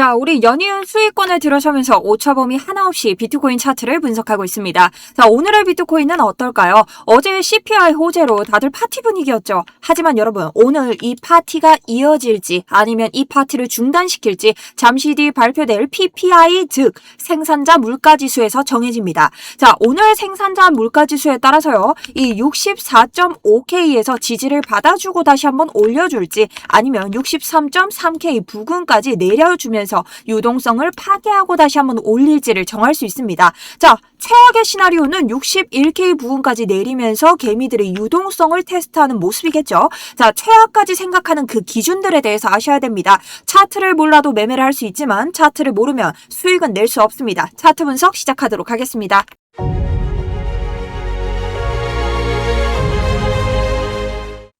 자, 우리 연이은 수익권을 들어서면서 오차범위 하나 없이 비트코인 차트를 분석하고 있습니다. 자, 오늘의 비트코인은 어떨까요? 어제 CPI 호재로 다들 파티 분위기였죠. 하지만 여러분, 오늘 이 파티가 이어질지 아니면 이 파티를 중단시킬지 잠시 뒤 발표될 PPI 즉 생산자 물가지수에서 정해집니다. 자, 오늘 생산자 물가지수에 따라서요. 이 64.5K에서 지지를 받아주고 다시 한번 올려줄지 아니면 63.3K 부근까지 내려주면서 유동성을 파괴하고 다시 한번 올릴지를 정할 수 있습니다. 자, 최악의 시나리오는 61K 부근까지 내리면서 개미들의 유동성을 테스트하는 모습이겠죠. 자, 최악까지 생각하는 그 기준들에 대해서 아셔야 됩니다. 차트를 몰라도 매매를 할 수 있지만 차트를 모르면 수익은 낼 수 없습니다. 차트 분석 시작하도록 하겠습니다.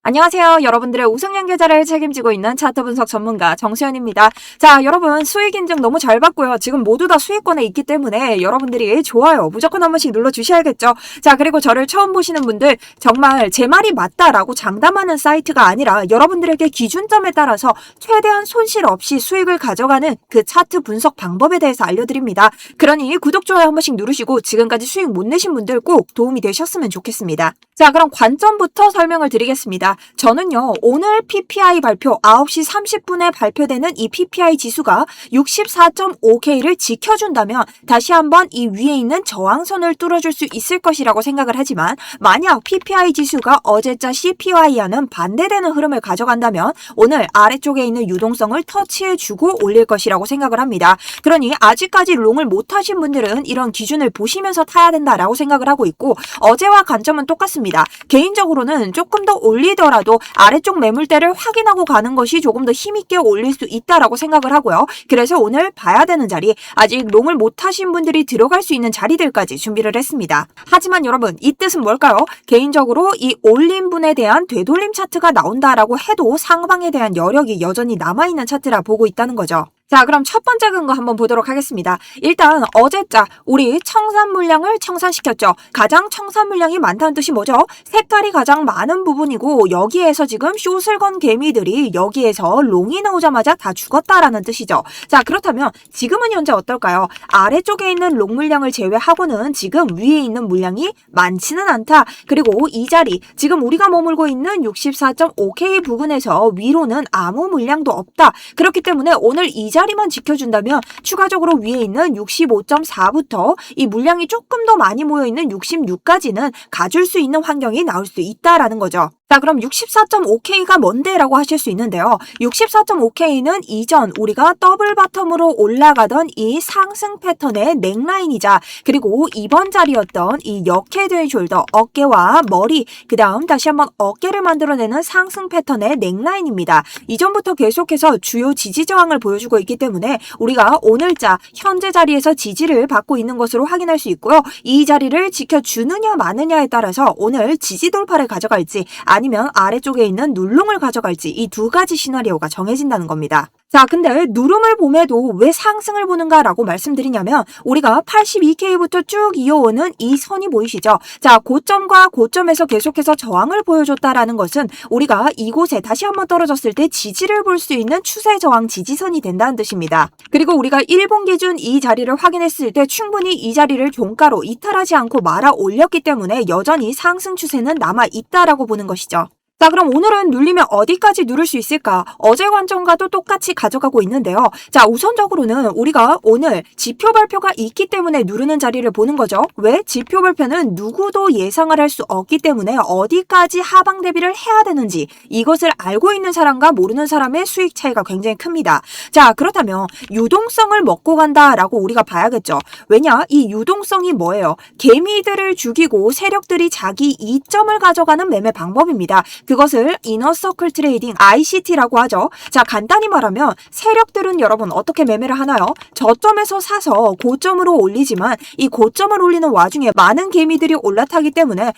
안녕하세요. 여러분들의 우승연 계좌를 책임지고 있는 차트 분석 전문가 정수연입니다. 자, 여러분 수익 인증 너무 잘 받고요. 지금 모두 다 수익권에 있기 때문에 여러분들이 좋아요 무조건 한 번씩 눌러주셔야겠죠. 자, 그리고 저를 처음 보시는 분들 정말 제 말이 맞다라고 장담하는 사이트가 아니라 여러분들에게 기준점에 따라서 최대한 손실 없이 수익을 가져가는 그 차트 분석 방법에 대해서 알려드립니다. 그러니 구독, 좋아요 한 번씩 누르시고 지금까지 수익 못 내신 분들 꼭 도움이 되셨으면 좋겠습니다. 자, 그럼 관점부터 설명을 드리겠습니다. 저는요, 오늘 PPI 발표 9시 30분에 발표되는 이 PPI 지수가 64.5K를 지켜준다면 다시 한번 이 위에 있는 저항선을 뚫어줄 수 있을 것이라고 생각을 하지만 만약 PPI 지수가 어제자 CPY와는 반대되는 흐름을 가져간다면 오늘 아래쪽에 있는 유동성을 터치해주고 올릴 것이라고 생각을 합니다. 그러니 아직까지 롱을 못하신 분들은 이런 기준을 보시면서 타야 된다라고 생각을 하고 있고 어제와 관점은 똑같습니다. 개인적으로는 조금 더 올리더라도 아래쪽 매물대를 확인하고 가는 것이 조금 더 힘있게 올릴 수 있다라고 생각을 하고요. 그래서 오늘 봐야 되는 자리, 아직 롱을 못하신 분들이 들어갈 수 있는 자리들까지 준비를 했습니다. 하지만 여러분, 이 뜻은 뭘까요? 개인적으로 이 올린 분에 대한 되돌림 차트가 나온다라고 해도 상방에 대한 여력이 여전히 남아있는 차트라 보고 있다는 거죠. 자, 그럼 첫 번째 근거 한번 보도록 하겠습니다. 일단 어제자 우리 청산 물량을 청산시켰죠. 가장 청산 물량이 많다는 뜻이 뭐죠? 색깔이 가장 많은 부분이고 여기에서 지금 숏을 건 개미들이 여기에서 롱이 나오자마자 다 죽었다라는 뜻이죠. 자, 그렇다면 지금은 현재 어떨까요? 아래쪽에 있는 롱 물량을 제외하고는 지금 위에 있는 물량이 많지는 않다. 그리고 이 자리 지금 우리가 머물고 있는 64.5K 부근에서 위로는 아무 물량도 없다. 그렇기 때문에 오늘 이 자리만 지켜준다면 추가적으로 위에 있는 65.4부터 이 물량이 조금 더 많이 모여있는 66까지는 가줄 수 있는 환경이 나올 수 있다라는 거죠. 자, 그럼 64.5K가 뭔데? 라고 하실 수 있는데요. 64.5K는 이전 우리가 더블 바텀으로 올라가던 이 상승 패턴의 넥라인이자 그리고 이번 자리였던 이 역헤드의 숄더, 어깨와 머리, 그 다음 다시 한번 어깨를 만들어내는 상승 패턴의 넥라인입니다. 이전부터 계속해서 주요 지지 저항을 보여주고 있기 때문에 우리가 오늘자 현재 자리에서 지지를 받고 있는 것으로 확인할 수 있고요. 이 자리를 지켜주느냐 마느냐에 따라서 오늘 지지 돌파를 가져갈지 아니면 아래쪽에 있는 눌롱을 가져갈지 이 두 가지 시나리오가 정해진다는 겁니다. 자, 근데 누름을 봄에도 왜 상승을 보는가라고 말씀드리냐면 우리가 82K부터 쭉 이어오는 이 선이 보이시죠? 자, 고점과 고점에서 계속해서 저항을 보여줬다라는 것은 우리가 이곳에 다시 한번 떨어졌을 때 지지를 볼 수 있는 추세 저항 지지선이 된다는 뜻입니다. 그리고 우리가 일본 기준 이 자리를 확인했을 때 충분히 이 자리를 종가로 이탈하지 않고 말아 올렸기 때문에 여전히 상승 추세는 남아 있다라고 보는 것이죠. 자, 그럼 오늘은 눌리면 어디까지 누를 수 있을까? 어제 관점과도 똑같이 가져가고 있는데요. 자, 우선적으로는 우리가 오늘 지표 발표가 있기 때문에 누르는 자리를 보는 거죠. 왜? 지표 발표는 누구도 예상을 할 수 없기 때문에 어디까지 하방 대비를 해야 되는지 이것을 알고 있는 사람과 모르는 사람의 수익 차이가 굉장히 큽니다. 자, 그렇다면 유동성을 먹고 간다라고 우리가 봐야겠죠. 왜냐? 이 유동성이 뭐예요? 개미들을 죽이고 세력들이 자기 이점을 가져가는 매매 방법입니다. 그것을 이너서클 트레이딩 ICT라고 하죠. 자, 간단히 말하면 세력들은 여러분 어떻게 매매를 하나요? 저점에서 사서 고점으로 올리지만 이 고점을 올리는 와중에 많은 개미들이 올라타기 때문에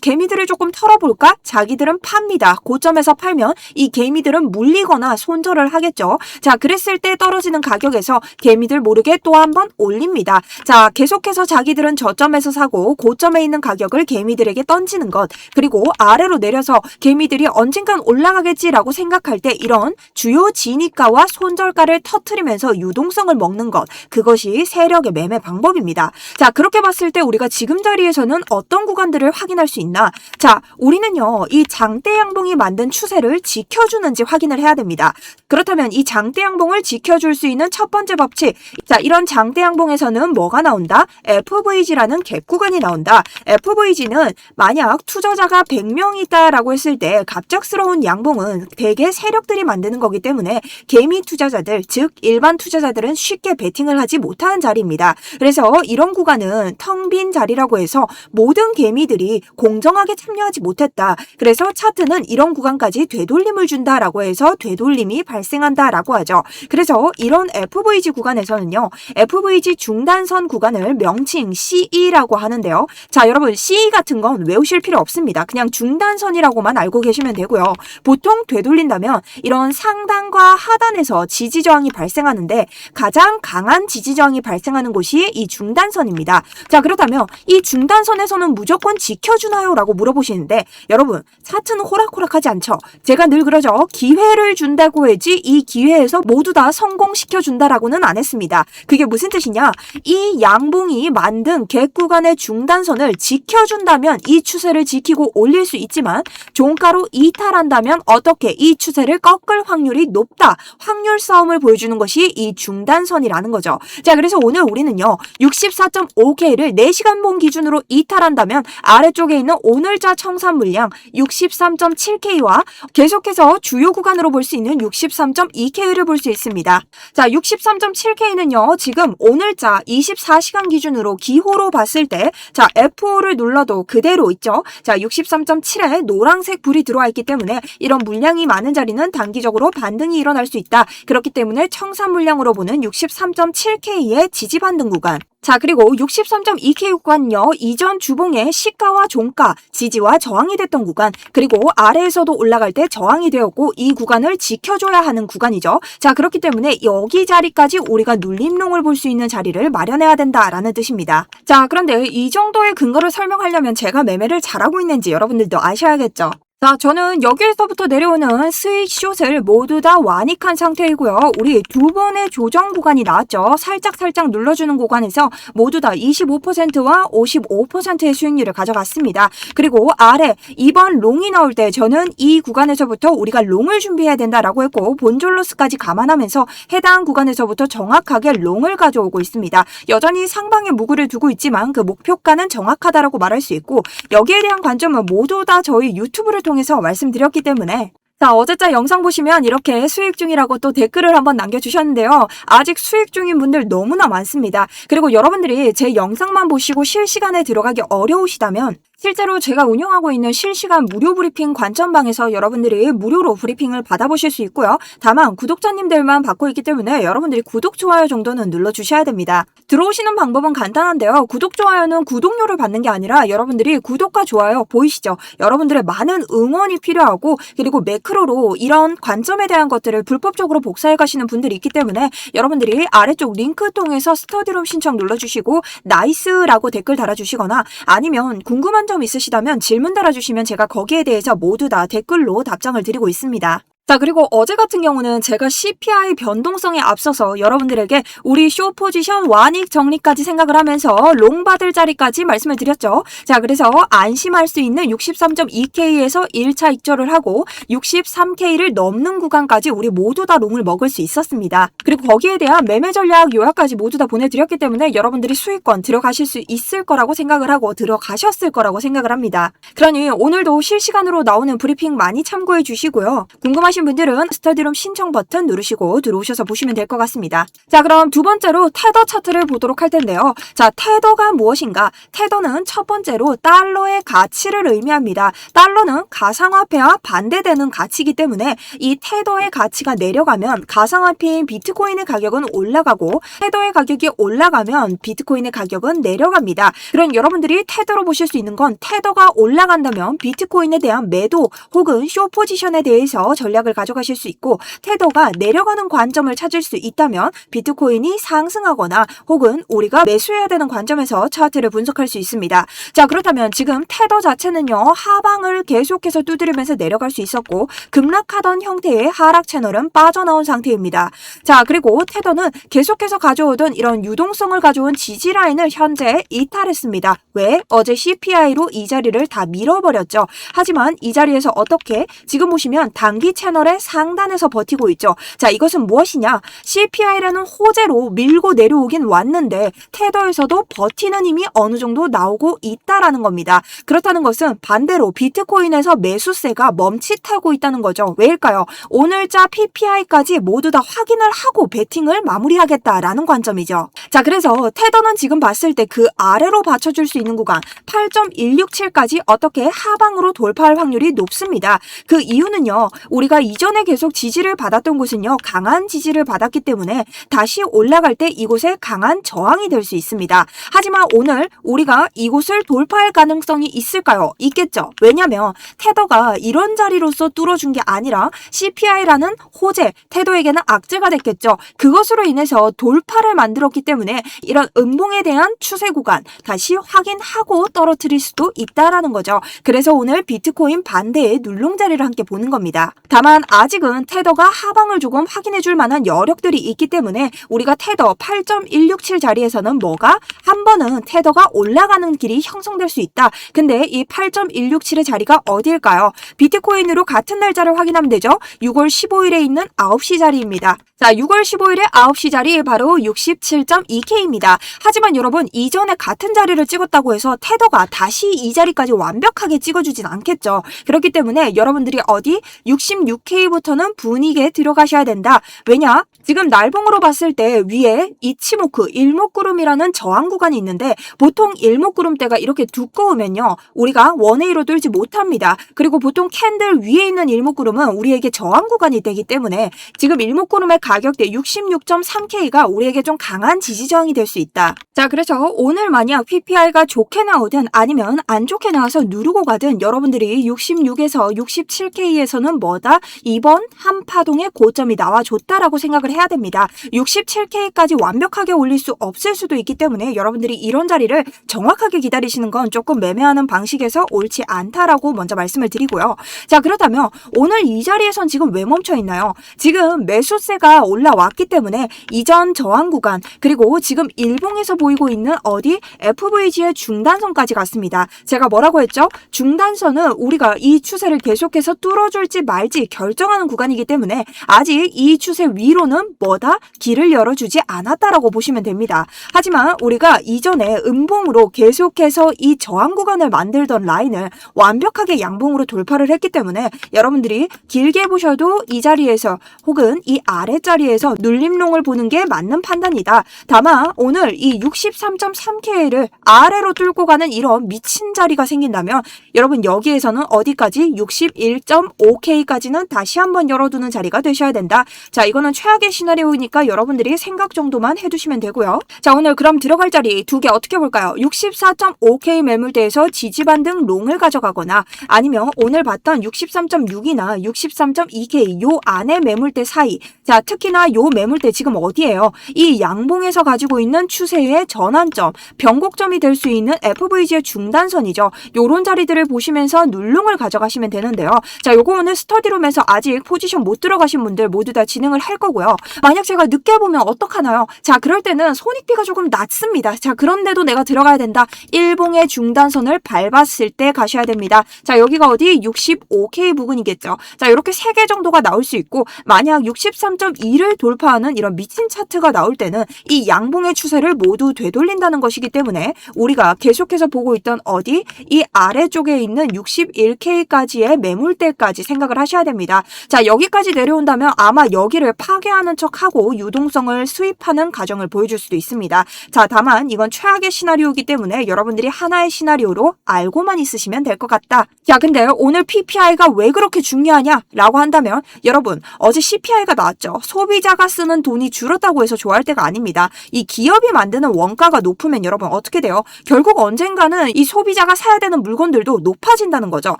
개미들을 조금 털어볼까? 자기들은 팝니다. 고점에서 팔면 이 개미들은 물리거나 손절을 하겠죠. 자, 그랬을 때 떨어지는 가격에서 개미들 모르게 또 한 번 올립니다. 자, 계속해서 자기들은 저점에서 사고 고점에 있는 가격을 개미들에게 던지는 것, 그리고 아래로 내려서 개미 개미들이 언젠간 올라가겠지라고 생각할 때 이런 주요 진입가와 손절가를 터트리면서 유동성을 먹는 것, 그것이 세력의 매매 방법입니다. 자, 그렇게 봤을 때 우리가 지금 자리에서는 어떤 구간들을 확인할 수 있나? 자, 우리는요, 이 장대 양봉이 만든 추세를 지켜주는지 확인을 해야 됩니다. 그렇다면 이 장대 양봉을 지켜줄 수 있는 첫 번째 법칙, 자, 이런 장대 양봉에서는 뭐가 나온다? FVG라는 갭 구간이 나온다. FVG는 만약 투자자가 100명 있다라고 했을 때 갑작스러운 양봉은 대개 세력들이 만드는 거기 때문에 개미 투자자들, 즉 일반 투자자들은 쉽게 베팅을 하지 못하는 자리입니다. 그래서 이런 구간은 텅 빈 자리라고 해서 모든 개미들이 공정하게 참여하지 못했다. 그래서 차트는 이런 구간까지 되돌림을 준다라고 해서 되돌림이 발생한다라고 하죠. 그래서 이런 FVG 구간에서는요, FVG 중단선 구간을 명칭 CE라고 하는데요. 자, 여러분 CE 같은 건 외우실 필요 없습니다. 그냥 중단선이라고만 알고 계시면 되고요. 보통 되돌린다면 이런 상단과 하단에서 지지 저항이 발생하는데 가장 강한 지지 저항이 발생하는 곳이 이 중단선입니다. 자, 그렇다면 이 중단선에서는 무조건 지켜주나요? 라고 물어보시는데 여러분, 차트는 호락호락하지 않죠. 제가 늘 그러죠. 기회를 준다고 해지 이 기회에서 모두 다 성공시켜준다라고는 안 했습니다. 그게 무슨 뜻이냐? 이 양봉이 만든 갭 구간의 중단선을 지켜준다면 이 추세를 지키고 올릴 수 있지만 종가로 이탈한다면 어떻게 이 추세를 꺾을 확률이 높다. 확률 싸움을 보여주는 것이 이 중단선이라는 거죠. 자, 그래서 오늘 우리는요, 64.5K를 4시간 봉 기준으로 이탈한다면 아래쪽에 있는 오늘자 청산 물량 63.7K와 계속해서 주요 구간으로 볼 수 있는 63.2K를 볼 수 있습니다. 자, 63.7K는요, 지금 오늘자 24시간 기준으로 기호로 봤을 때, 자, F5를 눌러도 그대로 있죠. 자, 63.7에 노란색 불이 들어와 있기 때문에 이런 물량이 많은 자리는 단기적으로 반등이 일어날 수 있다. 그렇기 때문에 청산 물량으로 보는 63.7K의 지지 반등 구간. 자, 그리고 63.2K 구간은요, 이전 주봉의 시가와 종가, 지지와 저항이 됐던 구간, 그리고 아래에서도 올라갈 때 저항이 되었고 이 구간을 지켜줘야 하는 구간이죠. 자, 그렇기 때문에 여기 자리까지 우리가 눌림롱을 볼 수 있는 자리를 마련해야 된다라는 뜻입니다. 자, 그런데 이 정도의 근거를 설명하려면 제가 매매를 잘하고 있는지 여러분들도 아셔야겠죠. 자, 저는 여기에서부터 내려오는 수익 숏을 모두 다 완익한 상태이고요. 우리 두 번의 조정 구간이 나왔죠. 살짝 눌러주는 구간에서 모두 다 25%와 55%의 수익률을 가져갔습니다. 그리고 아래 2번 롱이 나올 때 저는 이 구간에서부터 우리가 롱을 준비해야 된다라고 했고 본전 로스까지 감안하면서 해당 구간에서부터 정확하게 롱을 가져오고 있습니다. 여전히 상방에 무구를 두고 있지만 그 목표가는 정확하다라고 말할 수 있고 여기에 대한 관점은 모두 다 저희 유튜브를 통해서 말씀드렸기 때문에 자, 어제자 영상 보시면 이렇게 수익 중이라고 또 댓글을 한번 남겨주셨는데요. 아직 수익 중인 분들 너무나 많습니다. 그리고 여러분들이 제 영상만 보시고 실시간에 들어가기 어려우시다면 실제로 제가 운영하고 있는 실시간 무료 브리핑 관점방에서 여러분들이 무료로 브리핑을 받아보실 수 있고요. 다만 구독자님들만 받고 있기 때문에 여러분들이 구독, 좋아요 정도는 눌러주셔야 됩니다. 들어오시는 방법은 간단한데요. 구독, 좋아요는 구독료를 받는 게 아니라 여러분들이 구독과 좋아요 보이시죠? 여러분들의 많은 응원이 필요하고 그리고 매크로로 이런 관점에 대한 것들을 불법적으로 복사해 가시는 분들이 있기 때문에 여러분들이 아래쪽 링크 통해서 스터디룸 신청 눌러주시고 나이스라고 댓글 달아주시거나 아니면 궁금한 점 있으시다면 질문 달아주시면 제가 거기에 대해서 모두 다 댓글로 답장을 드리고 있습니다. 자, 그리고 어제 같은 경우는 제가 CPI 변동성에 앞서서 여러분들에게 우리 쇼 포지션 완익 정리까지 생각을 하면서 롱 받을 자리까지 말씀을 드렸죠. 자, 그래서 안심할 수 있는 63.2K에서 1차 익절을 하고 63K를 넘는 구간까지 우리 모두 다 롱을 먹을 수 있었습니다. 그리고 거기에 대한 매매 전략 요약까지 모두 다 보내드렸기 때문에 여러분들이 수익권 들어가실 수 있을 거라고 생각을 하고 들어가셨을 거라고 생각을 합니다. 그러니 오늘도 실시간으로 나오는 브리핑 많이 참고해 주시고요. 궁금하신 분들은 스터디룸 신청 버튼 누르시고 들어오셔서 보시면 될 것 같습니다. 자, 그럼 두 번째로 테더 차트를 보도록 할 텐데요. 자, 테더가 무엇인가? 테더는 첫 번째로 달러의 가치를 의미합니다. 달러는 가상화폐와 반대되는 가치이기 때문에 이 테더의 가치가 내려가면 가상화폐인 비트코인의 가격은 올라가고 테더의 가격이 올라가면 비트코인의 가격은 내려갑니다. 그럼 여러분들이 테더로 보실 수 있는 건 테더가 올라간다면 비트코인에 대한 매도 혹은 쇼 포지션에 대해서 전략을 전략을 가져가실 수 있고 테더가 내려가는 관점을 찾을 수 있다면 비트코인이 상승하거나 혹은 우리가 매수해야 되는 관점에서 차트를 분석할 수 있습니다. 자, 그렇다면 지금 테더 자체는요, 하방을 계속해서 두드리면서 내려갈 수 있었고 급락하던 형태의 하락 채널은 빠져나온 상태입니다. 자, 그리고 테더는 계속해서 가져오던 이런 유동성을 가져온 지지 라인을 현재 이탈했습니다. 왜? 어제 CPI로 이 자리를 다 밀어버렸죠. 하지만 이 자리에서 어떻게? 지금 보시면 단기 채널의 상단에서 버티고 있죠. 자, 이것은 무엇이냐? CPI라는 호재로 밀고 내려오긴 왔는데 테더에서도 버티는 힘이 어느 정도 나오고 있다라는 겁니다. 그렇다는 것은 반대로 비트코인에서 매수세가 멈칫하고 있다는 거죠. 왜일까요? 오늘자 PPI까지 모두 다 확인을 하고 베팅을 마무리하겠다라는 관점이죠. 자, 그래서 테더는 지금 봤을 때 그 아래로 받쳐줄 수 있는 구간 8.167까지 어떻게 하방으로 돌파할 확률이 높습니다. 그 이유는요, 우리가 이전에 계속 지지를 받았던 곳은요, 강한 지지를 받았기 때문에 다시 올라갈 때 이곳에 강한 저항이 될 수 있습니다. 하지만 오늘 우리가 이곳을 돌파할 가능성이 있을까요? 있겠죠. 왜냐면 테더가 이런 자리로서 뚫어준 게 아니라 CPI라는 호재, 테더에게는 악재가 됐겠죠. 그것으로 인해서 돌파를 만들었기 때문에 이런 음봉에 대한 추세 구간 다시 확인하고 떨어뜨릴 수도 있다라는 거죠. 그래서 오늘 비트코인 반대의 눌림자리를 함께 보는 겁니다. 다만 아직은 테더가 하방을 조금 확인해줄 만한 여력들이 있기 때문에 우리가 테더 8.167 자리에서는 뭐가? 한 번은 테더가 올라가는 길이 형성될 수 있다. 근데 이 8.167의 자리가 어디일까요? 비트코인으로 같은 날짜를 확인하면 되죠. 6월 15일에 있는 9시 자리입니다. 자, 6월 15일에 9시 자리 바로 67.2K입니다. 하지만 여러분, 이전에 같은 자리를 찍었다고 해서 테더가 다시 이 자리까지 완벽하게 찍어주진 않겠죠. 그렇기 때문에 여러분들이 어디 66K부터는 분위기에 들어가셔야 된다. 왜냐? 지금 날봉으로 봤을 때 위에 이치모쿠, 일목구름이라는 저항 구간이 있는데 보통 일목구름대가 이렇게 두꺼우면요, 우리가 원웨이로 뚫지 못합니다. 그리고 보통 캔들 위에 있는 일목구름은 우리에게 저항 구간이 되기 때문에 지금 일목구름의 가격대 66.3K가 우리에게 좀 강한 지지 저항이 될 수 있다. 자, 그래서 오늘 만약 PPI가 좋게 나오든 아니면 안 좋게 나와서 누르고 가든 여러분들이 66에서 67K에서는 뭐다? 이번 한 파동의 고점이 나와줬다라고 생각을 해야 됩니다. 67K까지 완벽하게 올릴 수 없을 수도 있기 때문에 여러분들이 이런 자리를 정확하게 기다리시는 건 조금 매매하는 방식에서 옳지 않다라고 먼저 말씀을 드리고요. 자, 그렇다면 오늘 이 자리에선 지금 왜 멈춰 있나요? 지금 매수세가 올라왔기 때문에 이전 저항 구간 그리고 지금 일봉에서 보이고 있는 어디? FVG의 중단선까지 갔습니다. 제가 뭐라고 했죠? 중단선은 우리가 이 추세를 계속해서 뚫어줄지 말지 결정하는 구간이기 때문에 아직 이 추세 위로는 뭐다? 길을 열어주지 않았다라고 보시면 됩니다. 하지만 우리가 이전에 음봉으로 계속해서 이 저항 구간을 만들던 라인을 완벽하게 양봉으로 돌파를 했기 때문에 여러분들이 길게 보셔도 이 자리에서 혹은 이 아래자리에서 눌림롱을 보는 게 맞는 판단이다. 다만 오늘 이 63.3K를 아래로 뚫고 가는 이런 미친 자리가 생긴다면 여러분 여기에서는 어디까지? 61.5K까지는 다시 한번 열어두는 자리가 되셔야 된다. 자, 이거는 최악의 시나리오이니까 여러분들이 생각 정도만 해두시면 되고요. 자, 오늘 그럼 들어갈 자리 두 개 어떻게 볼까요? 64.5K 매물대에서 지지반등 롱을 가져가거나 아니면 오늘 봤던 63.6이나 63.2K 요 안에 매물대 사이. 자, 특히나 요 매물대 지금 어디예요? 이 양봉에서 가지고 있는 추세의 전환점, 변곡점이 될 수 있는 FVG의 중단선이죠. 요런 자리들을 보시면서 눌롱을 가져가시면 되는데요. 자, 요거 오늘 스터디룸에서 아직 포지션 못 들어가신 분들 모두 다 진행을 할 거고요. 만약 제가 늦게 보면 어떡하나요? 자, 그럴 때는 손익비가 조금 낮습니다. 자, 그런데도 내가 들어가야 된다. 일봉의 중단선을 밟았을 때 가셔야 됩니다. 자, 여기가 어디? 65K 부근이겠죠. 자, 이렇게 3개 정도가 나올 수 있고 만약 63.2를 돌파하는 이런 미친 차트가 나올 때는 이 양봉의 추세를 모두 되돌린다는 것이기 때문에 우리가 계속해서 보고 있던 어디? 이 아래쪽에 있는 61K까지의 매물대까지 생각을 하셔야 됩니다. 자, 여기까지 내려온다면 아마 여기를 파괴하는 척하고 유동성을 수입하는 과정을 보여줄 수도 있습니다. 자, 다만 이건 최악의 시나리오이기 때문에 여러분들이 하나의 시나리오로 알고만 있으시면 될 것 같다. 자, 근데 오늘 PPI가 왜 그렇게 중요하냐? 라고 한다면 여러분 어제 CPI가 나왔죠. 소비자가 쓰는 돈이 줄었다고 해서 좋아할 때가 아닙니다. 이 기업이 만드는 원가가 높으면 여러분 어떻게 돼요? 결국 언젠가는 이 소비자가 사야 되는 물건들도 높아진다는 거죠.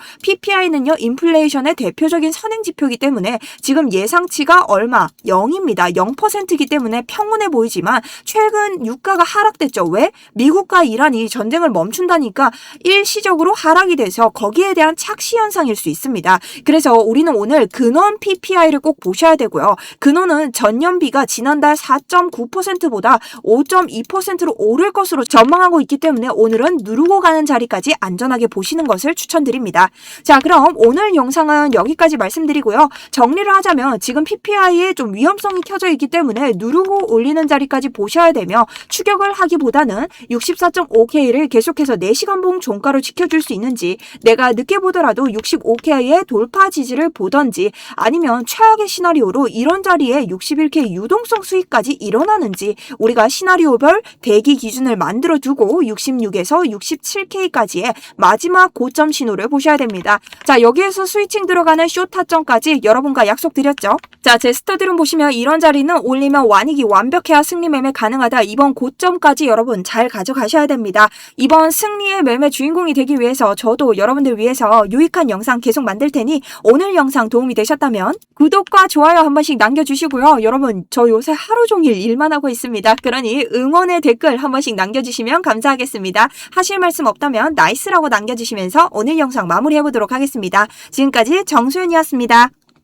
PPI는요, 인플레이션의 대표적인 선행지표이기 때문에 지금 예상치가 얼마? 0입니다. 0%이기 때문에 평온해 보이지만 최근 유가가 하락됐죠. 왜? 미국과 이란이 전쟁을 멈춘다니까 일시적으로 하락이 돼서 거기에 대한 착시 현상일 수 있습니다. 그래서 우리는 오늘 근원 PPI를 꼭 보셔야 되고요. 근원은 전년비가 지난달 4.9%보다 5.2%로 오를 것으로 전망하고 있기 때문에 오늘은 누르고 가는 자리까지 안전하게 보시는 것을 추천드립니다. 자, 그럼 오늘 영상은 여기까지 말씀드리고요. 정리를 하자면 지금 PPI에 좀 위험성이 켜져 있기 때문에 누르고 올리는 자리까지 보셔야 되며 추격을 하기보다는 64.5K를 계속해서 4시간 봉 종가로 지켜줄 수 있는지 내가 늦게 보더라도 65K의 돌파 지지를 보던지 아니면 최악의 시나리오로 이런 자리에 61K 유동성 수익까지 일어나는지 우리가 시나리오별 대기 기준을 만들어 두고 66에서 67K까지의 마지막 고점 신호를 보셔야 됩니다. 자, 여기에서 스위칭 들어가는 숏 타점까지 여러분과 약속드렸죠. 자, 제 스터디룸 보시면 이런 자리는 올리면 완익이 완벽해야 승리 매매 가능하다. 이번 고점까지 여러분 잘 가져가셔야 됩니다. 이번 승리의 매매 주인공이 되기 위해서 저도 여러분들 위해서 유익한 영상 계속 만들 테니 오늘 영상 도움이 되셨다면 구독과 좋아요 한 번씩 남겨주시고요. 여러분 저 요새 하루 종일 일만 하고 있습니다. 그러니 응원의 댓글 한 번씩 남겨주시면 감사하겠습니다. 하실 말씀 없다면 나이스라고 남겨주시면서 오늘 영상 마무리해보도록 하겠습니다. 지금까지 정수연이었습니다.